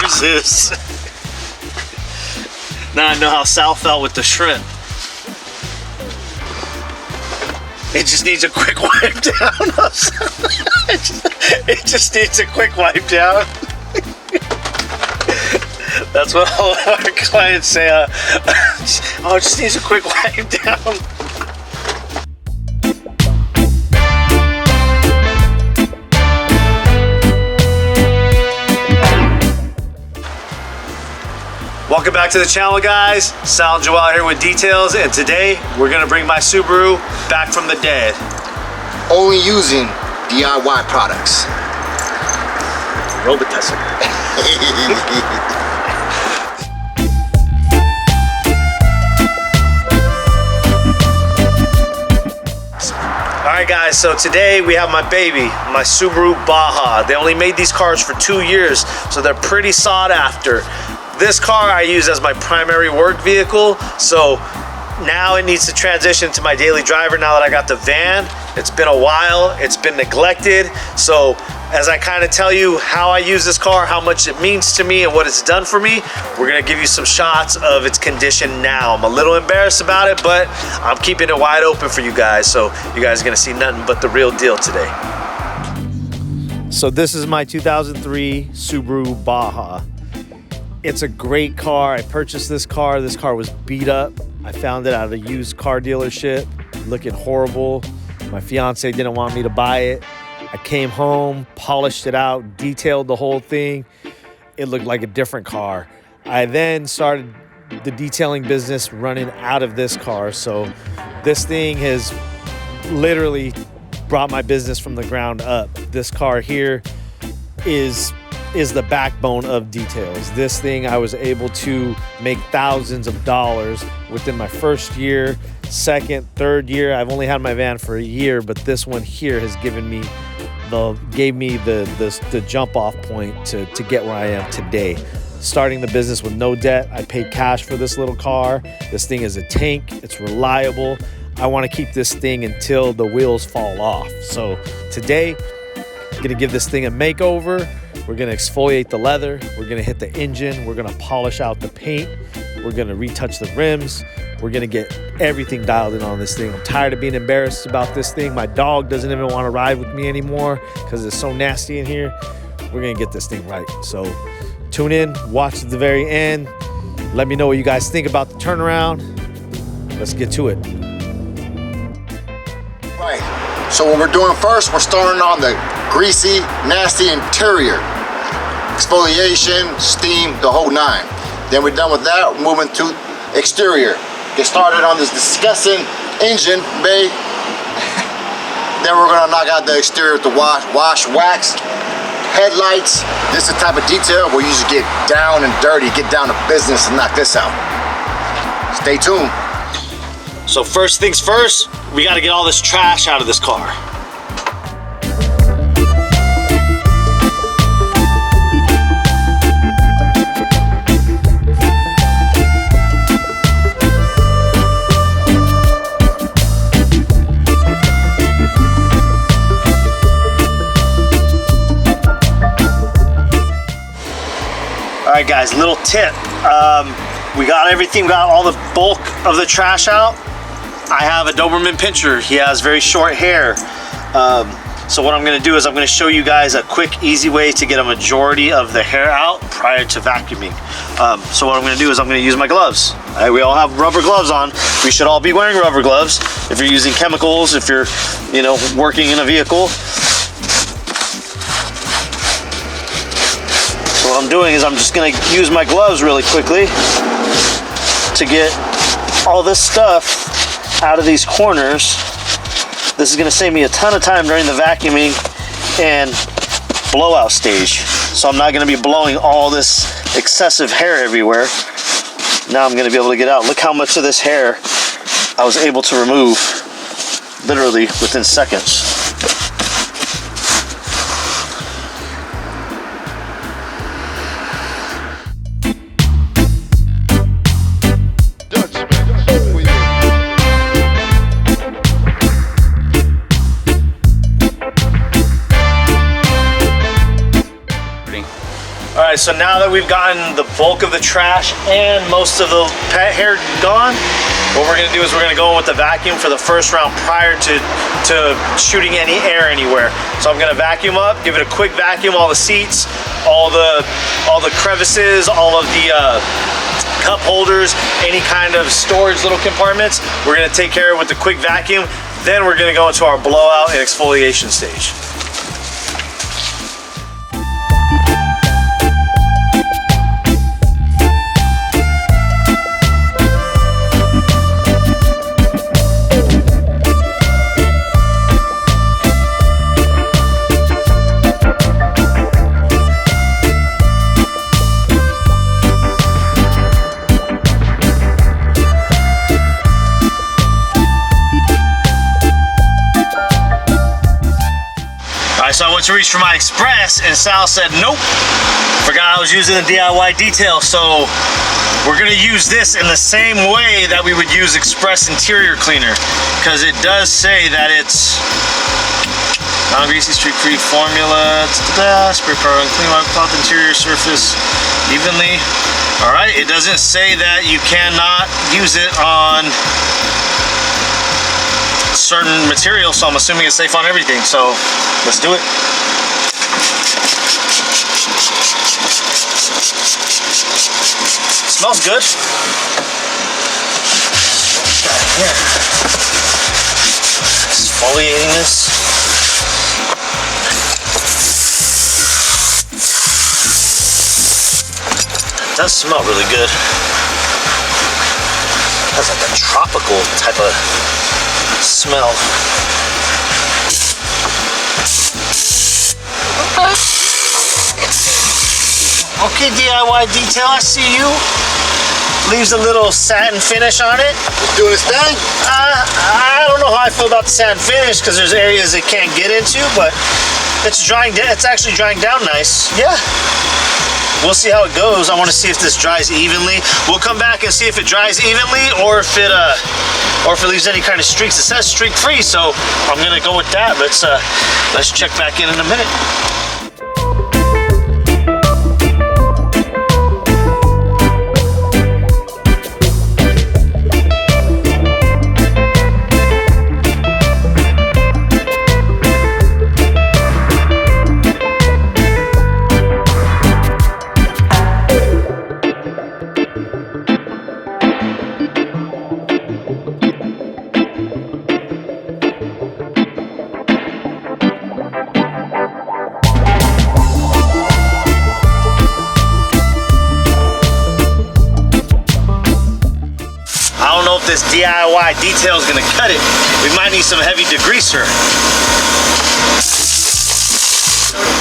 Zeus. Now I know how Sal felt with the shrimp. It just needs a quick wipe down. It just needs a quick wipe down. That's what all our clients say. Oh, it just needs a quick wipe down. Welcome back to the channel, guys. Sal and Joel here with details, and today we're gonna bring my Subaru back from the dead. Only using DIY products. Robotussin. Alright guys, so today we have my baby, my Subaru Baja. They only made these cars for 2 years, so they're pretty sought after. This car I use as my primary work vehicle, so now it needs to transition to my daily driver now that I got the van. It's been a while, it's been neglected, so as I kind of tell you how I use this car, how much it means to me and what it's done for me, we're gonna give you some shots of its condition now. I'm a little embarrassed about it, but I'm keeping it wide open for you guys, so you guys are gonna see nothing but the real deal today. So this is my 2003 Subaru Baja. It's a great car. I purchased this car. This car was beat up. I found it at a used car dealership, looking horrible. My fiance didn't want me to buy it. I came home, polished it out, detailed the whole thing. It looked like a different car. I then started the detailing business running out of this car. So this thing has literally brought my business from the ground up. This car here is the backbone of details. This thing, I was able to make thousands of dollars within my first year, second, third year. I've only had my van for a year, but this one here has given me the jump off point to get where I am today. Starting the business with no debt. I paid cash for this little car. This thing is a tank. It's reliable. I want to keep this thing until the wheels fall off. So today, I'm gonna give this thing a makeover. We're gonna exfoliate the leather. We're gonna hit the engine. We're gonna polish out the paint. We're gonna retouch the rims. We're gonna get everything dialed in on this thing. I'm tired of being embarrassed about this thing. My dog doesn't even want to ride with me anymore because it's so nasty in here. We're gonna get this thing right. So tune in, watch to the very end. Let me know what you guys think about the turnaround. Let's get to it. Right. So what we're doing first, we're starting on the greasy, nasty interior. Exfoliation, steam, the whole nine. Then we're done with that, we're moving to exterior. Get started on this disgusting engine bay. Then we're gonna knock out the exterior with the wash, wax, headlights. This is the type of detail where you just get down and dirty, get down to business and knock this out. Stay tuned. So first things first, we gotta get all this trash out of this car. All right guys, little tip. We got everything, got all the bulk of the trash out. I have a Doberman Pinscher. He has very short hair. So what I'm gonna do is I'm gonna show you guys a quick, easy way to get a majority of the hair out prior to vacuuming. So what I'm gonna do is I'm gonna use my gloves. All right, we all have rubber gloves on. We should all be wearing rubber gloves if you're using chemicals, if you're, working in a vehicle. So what I'm doing is I'm just gonna use my gloves really quickly to get all this stuff out of these corners. This is gonna save me a ton of time during the vacuuming and blowout stage. So I'm not gonna be blowing all this excessive hair everywhere. Now I'm gonna be able to get out. Look how much of this hair I was able to remove literally within seconds. guys, so now that we've gotten the bulk of the trash and most of the pet hair gone, what we're gonna do is we're gonna go in with the vacuum for the first round prior to shooting any air anywhere. So I'm gonna vacuum up, give it a quick vacuum, all the seats, all the crevices, all of the cup holders, any kind of storage little compartments. We're gonna take care of it with the quick vacuum. Then we're gonna go into our blowout and exfoliation stage. So I went to reach for my Express and Sal said, nope, forgot I was using the DIY detail. So we're gonna use this in the same way that we would use Express interior cleaner, because it does say that it's non-greasy, streak-free formula, spray power and clean white cloth interior surface evenly. All right, it doesn't say that you cannot use it on certain material, so I'm assuming it's safe on everything, so let's do it. Smells good. Yeah. Exfoliating this. It does smell really good. It has like a tropical type of smell. Okay, DIY detail, I see you. Leaves a little satin finish on it. It's doing its thing? I don't know how I feel about the satin finish, because there's areas it can't get into, but it's actually drying down nice. Yeah. We'll see how it goes. I want to see if this dries evenly. We'll come back and see if it dries evenly or if it leaves any kind of streaks. It says streak free, so I'm gonna go with that. Let's check back in a minute. This DIY detail is gonna cut it. We might need some heavy degreaser.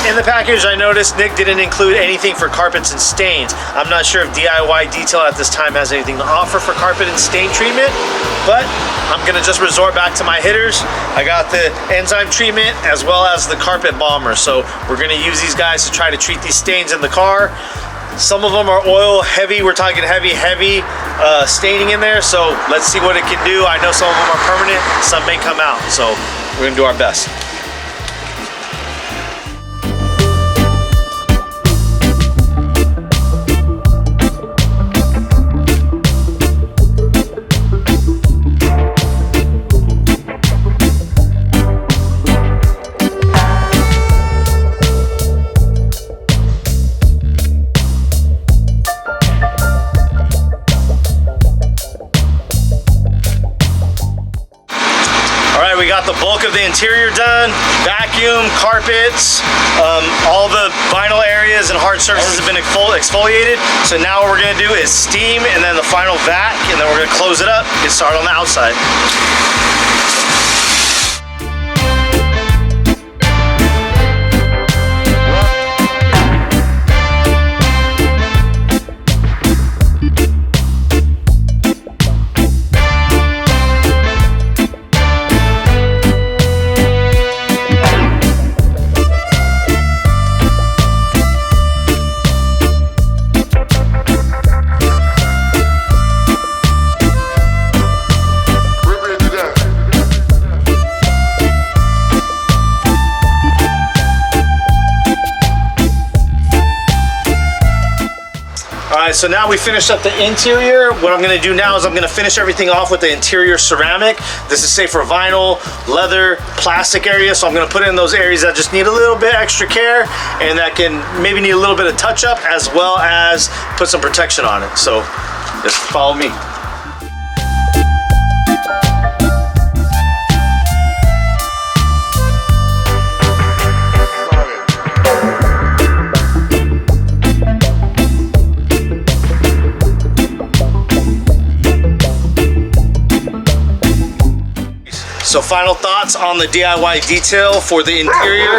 In the package, I noticed Nick didn't include anything for carpets and stains. I'm not sure if DIY detail at this time has anything to offer for carpet and stain treatment, but I'm gonna just resort back to my hitters. I got the enzyme treatment as well as the carpet bomber. So we're gonna use these guys to try to treat these stains in the car. Some of them are oil heavy. We're talking heavy staining in there. So let's see what it can do. I know some of them are permanent. Some may come out. So we're gonna do our best. We got the bulk of the interior done, vacuum, carpets, all the vinyl areas and hard surfaces have been exfoliated. So now what we're gonna do is steam and then the final vac, and then we're gonna close it up, get started on the outside. Alright, so now we finished up the interior. What I'm gonna do now is I'm gonna finish everything off with the interior ceramic. This is safe for vinyl, leather, plastic areas, so I'm gonna put it in those areas that just need a little bit extra care and that can maybe need a little bit of touch up, as well as put some protection on it. So just follow me. So final thoughts on the DIY detail for the interior.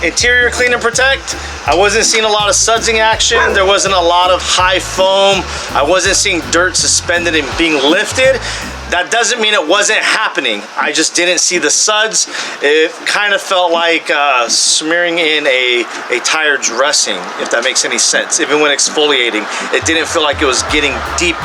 Interior clean and protect. I wasn't seeing a lot of sudsing action. There wasn't a lot of high foam. I wasn't seeing dirt suspended and being lifted. That doesn't mean it wasn't happening. I just didn't see the suds. It kind of felt like smearing in a tire dressing, if that makes any sense. Even when exfoliating, it didn't feel like it was getting deep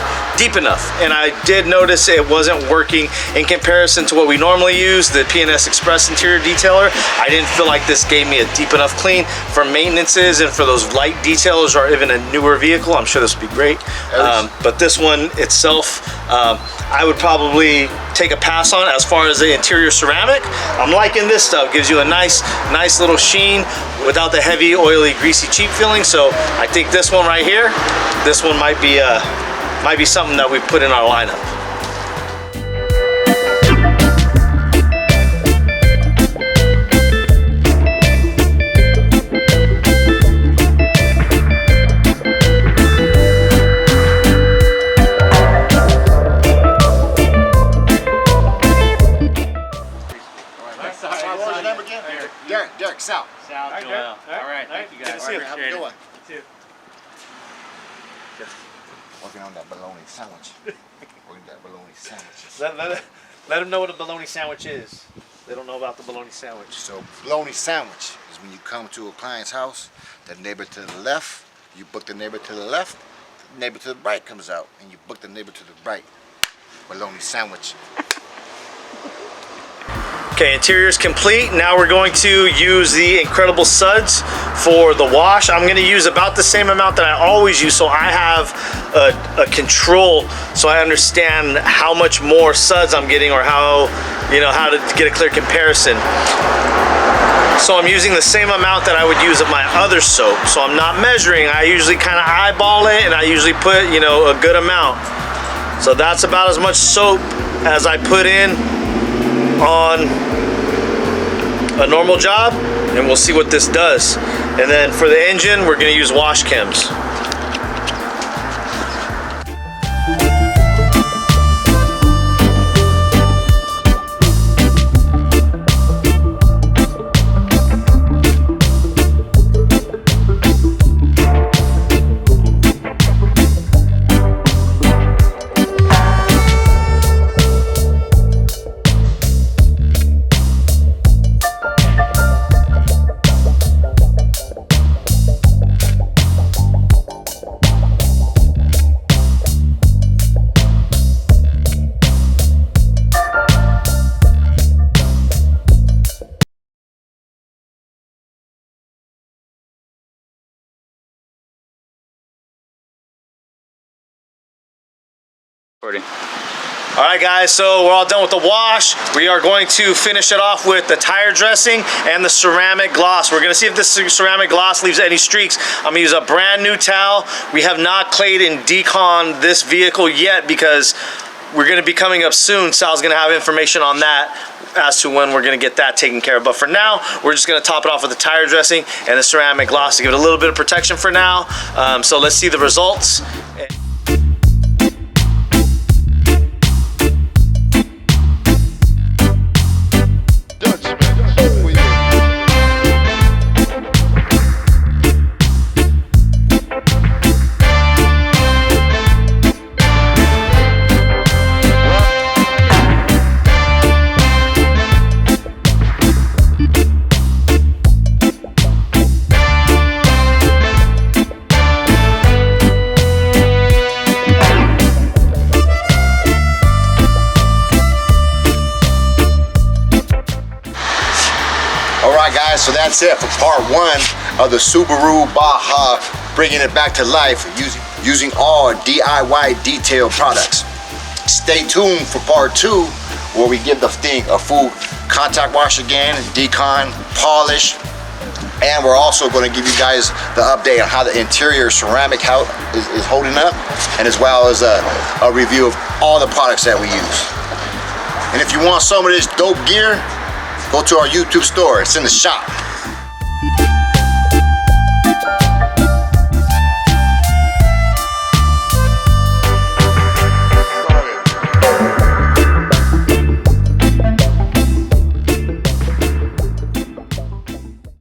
enough. And I did notice it wasn't working in comparison to what we normally use, the P&S Express interior detailer. I didn't feel like this gave me a deep enough clean for maintenances and for those light detailers or even a newer vehicle. I'm sure this would be great. But this one itself, I would probably take a pass on as far as the interior ceramic. I'm liking this stuff. Gives you a nice little sheen without the heavy, oily, greasy, cheap feeling. So I think this one right here, this one might be something that we put in our lineup. Derek, Sal. Sal, Joel. All right, thank you guys. Have a good one. You too. Working on that bologna sandwich. Working that bologna sandwich. Let them know what a bologna sandwich is. They don't know about the bologna sandwich. So bologna sandwich is when you come to a client's house, the neighbor to the left, you book the neighbor to the left, the neighbor to the right comes out, and you book the neighbor to the right. Bologna sandwich. Okay, interior is complete. Now we're going to use the incredible suds for the wash. I'm going to use about the same amount that I always use, so I have a control, so I understand how much more suds I'm getting, or how to get a clear comparison. So I'm using the same amount that I would use of my other soap. So I'm not measuring. I usually kind of eyeball it, and I usually put a good amount. So that's about as much soap as I put in on a normal job, and we'll see what this does. And then for the engine, we're going to use wash chems. All right guys, so we're all done with the wash. We are going to finish it off with the tire dressing and the ceramic gloss. We're gonna see if this ceramic gloss leaves any streaks. I'm gonna use a brand new towel. We have not clayed and decon this vehicle yet because we're gonna be coming up soon. Sal's gonna have information on that as to when we're gonna get that taken care of. But for now, we're just gonna top it off with the tire dressing and the ceramic gloss to give it a little bit of protection for now. So let's see the results. Alright guys, so that's it for part one of the Subaru Baja bringing it back to life using all DIY detail products. Stay tuned for part 2, where we give the thing a full contact wash again, decon, polish, and we're also going to give you guys the update on how the interior ceramic house is holding up, and as well as a review of all the products that we use. And if you want some of this dope gear, go to our YouTube store. It's in the shop.